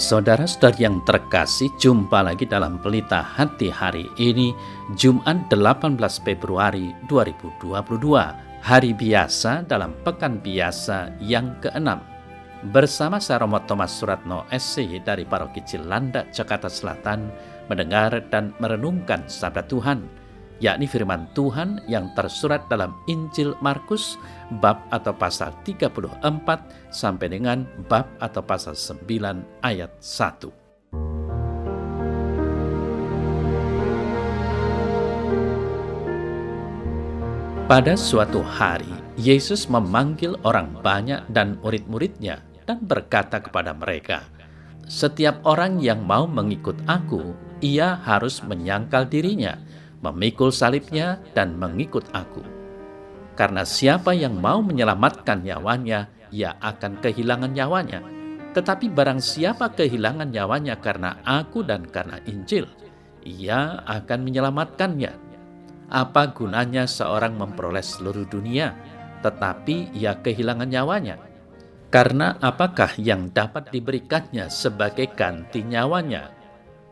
Saudara-saudari yang terkasih, jumpa lagi dalam Pelita Hati hari ini, Jumat 18 Februari 2022, hari biasa dalam pekan biasa yang ke-6. Bersama saya Romo Thomas Suratno SC dari Paroki Cilandak, Jakarta Selatan, mendengar dan merenungkan sabda Tuhan, yakni firman Tuhan yang tersurat dalam Injil Markus bab atau pasal 34 sampai dengan bab atau pasal 9 ayat 1. Pada suatu hari, Yesus memanggil orang banyak dan murid-muridnya dan berkata kepada mereka, "Setiap orang yang mau mengikut aku, ia harus menyangkal dirinya, memikul salibnya dan mengikut aku. Karena siapa yang mau menyelamatkan nyawanya, ia akan kehilangan nyawanya. Tetapi barang siapa kehilangan nyawanya karena aku dan karena Injil, ia akan menyelamatkannya. Apa gunanya seorang memperoleh seluruh dunia, tetapi ia kehilangan nyawanya? Karena apakah yang dapat diberikannya sebagai ganti nyawanya?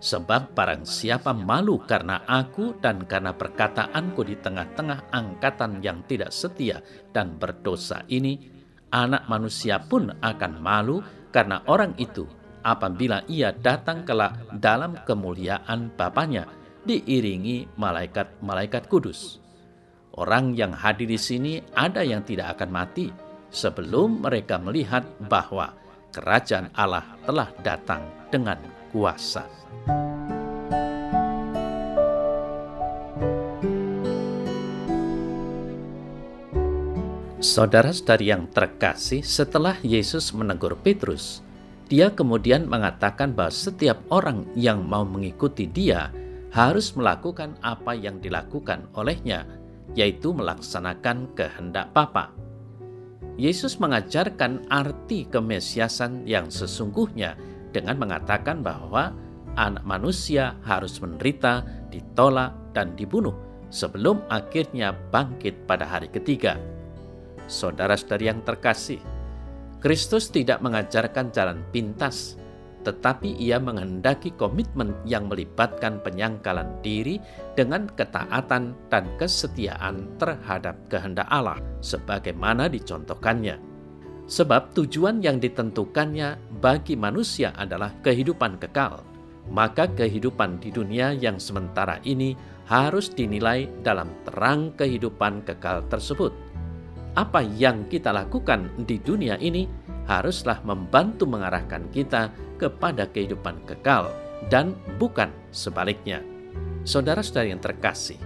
Sebab barang siapa malu karena aku dan karena perkataanku di tengah-tengah angkatan yang tidak setia dan berdosa ini, Anak Manusia pun akan malu karena orang itu apabila ia datang kelak dalam kemuliaan Bapanya, diiringi malaikat-malaikat kudus." Orang yang hadir di sini ada yang tidak akan mati sebelum mereka melihat bahwa kerajaan Allah telah datang dengan kuasa. Saudara-saudari yang terkasih, setelah Yesus menegur Petrus, dia kemudian mengatakan bahwa setiap orang yang mau mengikuti dia harus melakukan apa yang dilakukan olehnya, yaitu melaksanakan kehendak Bapa. Yesus mengajarkan arti kemesiasan yang sesungguhnya dengan mengatakan bahwa Anak Manusia harus menderita, ditolak, dan dibunuh sebelum akhirnya bangkit pada hari ketiga. Saudara-saudari yang terkasih, Kristus tidak mengajarkan jalan pintas, tetapi ia menghendaki komitmen yang melibatkan penyangkalan diri dengan ketaatan dan kesetiaan terhadap kehendak Allah, sebagaimana dicontohkannya. Sebab tujuan yang ditentukannya bagi manusia adalah kehidupan kekal, maka kehidupan di dunia yang sementara ini harus dinilai dalam terang kehidupan kekal tersebut. Apa yang kita lakukan di dunia ini haruslah membantu mengarahkan kita kepada kehidupan kekal dan bukan sebaliknya. Saudara-saudari yang terkasih,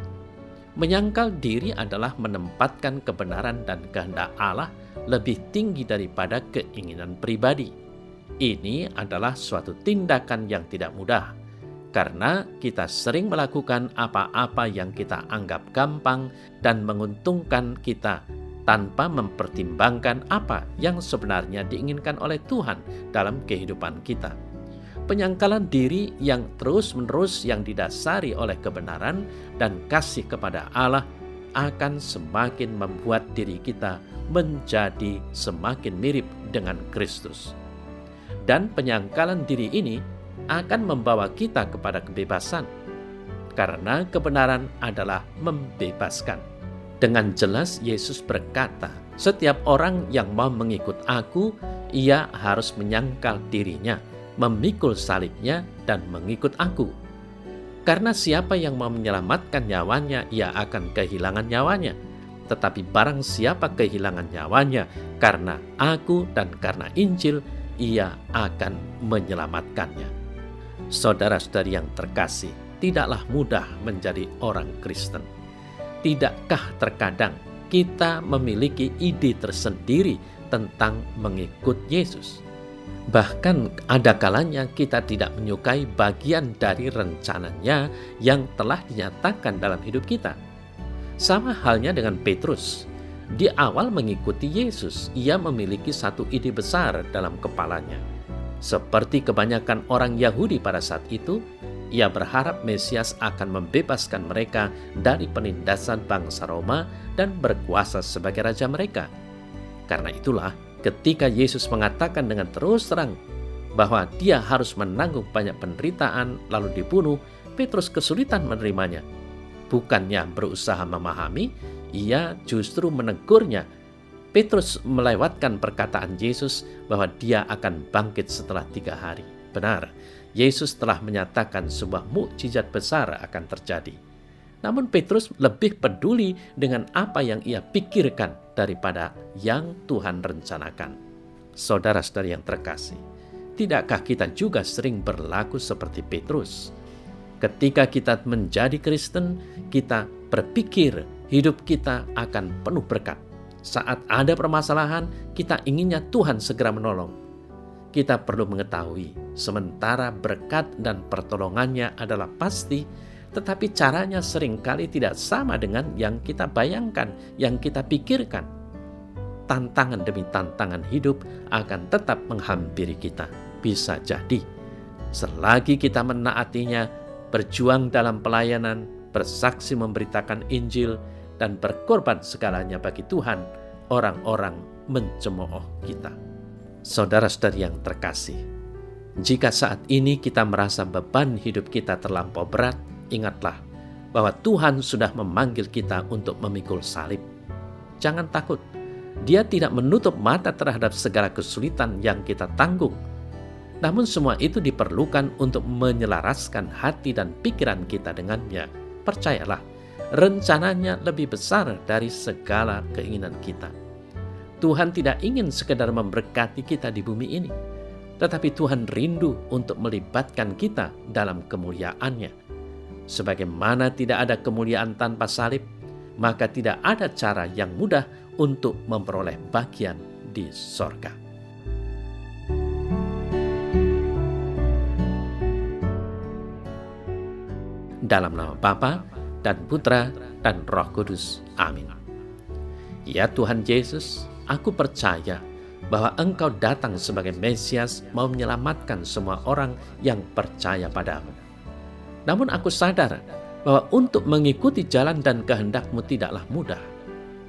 menyangkal diri adalah menempatkan kebenaran dan kehendak Allah lebih tinggi daripada keinginan pribadi. Ini adalah suatu tindakan yang tidak mudah, karena kita sering melakukan apa-apa yang kita anggap gampang dan menguntungkan kita tanpa mempertimbangkan apa yang sebenarnya diinginkan oleh Tuhan dalam kehidupan kita. Penyangkalan diri yang terus-menerus yang didasari oleh kebenaran dan kasih kepada Allah akan semakin membuat diri kita menjadi semakin mirip dengan Kristus. Dan penyangkalan diri ini akan membawa kita kepada kebebasan, karena kebenaran adalah membebaskan. Dengan jelas Yesus berkata, setiap orang yang mau mengikut aku, ia harus menyangkal dirinya, memikul salibnya, dan mengikut aku. Karena siapa yang mau menyelamatkan nyawanya, ia akan kehilangan nyawanya. Tetapi barang siapa kehilangan nyawanya karena aku dan karena Injil, ia akan menyelamatkannya. Saudara-saudari yang terkasih, tidaklah mudah menjadi orang Kristen. Tidakkah terkadang kita memiliki ide tersendiri tentang mengikut Yesus? Bahkan ada kalanya kita tidak menyukai bagian dari rencananya yang telah dinyatakan dalam hidup kita. Sama halnya dengan Petrus. Di awal mengikuti Yesus, ia memiliki satu ide besar dalam kepalanya. Seperti kebanyakan orang Yahudi pada saat itu, ia berharap Mesias akan membebaskan mereka dari penindasan bangsa Roma dan berkuasa sebagai raja mereka. Karena itulah, ketika Yesus mengatakan dengan terus terang bahwa dia harus menanggung banyak penderitaan lalu dibunuh, Petrus kesulitan menerimanya. Bukannya berusaha memahami, ia justru menegurnya. Petrus melewatkan perkataan Yesus bahwa dia akan bangkit setelah 3 hari. Benar, Yesus telah menyatakan sebuah mukjizat besar akan terjadi. Namun Petrus lebih peduli dengan apa yang ia pikirkan daripada yang Tuhan rencanakan. Saudara-saudari yang terkasih, tidakkah kita juga sering berlaku seperti Petrus? Ketika kita menjadi Kristen, kita berpikir hidup kita akan penuh berkat. Saat ada permasalahan, kita inginnya Tuhan segera menolong. Kita perlu mengetahui, sementara berkat dan pertolongannya adalah pasti, tetapi caranya seringkali tidak sama dengan yang kita bayangkan, yang kita pikirkan. Tantangan demi tantangan hidup akan tetap menghampiri kita. Bisa jadi, selagi kita menaatinya, berjuang dalam pelayanan, bersaksi memberitakan Injil, dan berkorban segalanya bagi Tuhan, orang-orang mencemooh kita. Saudara-saudari yang terkasih, jika saat ini kita merasa beban hidup kita terlampau berat, ingatlah bahwa Tuhan sudah memanggil kita untuk memikul salib. Jangan takut, Dia tidak menutup mata terhadap segala kesulitan yang kita tanggung. Namun semua itu diperlukan untuk menyelaraskan hati dan pikiran kita dengannya. Percayalah, rencananya lebih besar dari segala keinginan kita. Tuhan tidak ingin sekedar memberkati kita di bumi ini, tetapi Tuhan rindu untuk melibatkan kita dalam kemuliaan-Nya. Sebagaimana tidak ada kemuliaan tanpa salib, maka tidak ada cara yang mudah untuk memperoleh bagian di sorga. Dalam nama Bapa dan Putra dan Roh Kudus. Amin. Ya Tuhan Yesus, aku percaya bahwa Engkau datang sebagai Mesias mau menyelamatkan semua orang yang percaya padamu. Namun aku sadar bahwa untuk mengikuti jalan dan kehendak-Mu tidaklah mudah.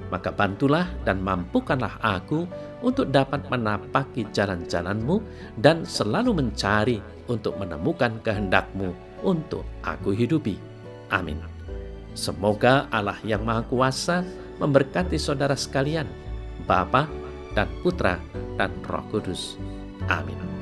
Maka bantulah dan mampukanlah aku untuk dapat menapaki jalan-jalan-Mu dan selalu mencari untuk menemukan kehendak-Mu untuk aku hidupi. Amin. Semoga Allah yang Maha Kuasa memberkati saudara sekalian, Bapa dan Putra dan Roh Kudus. Amin.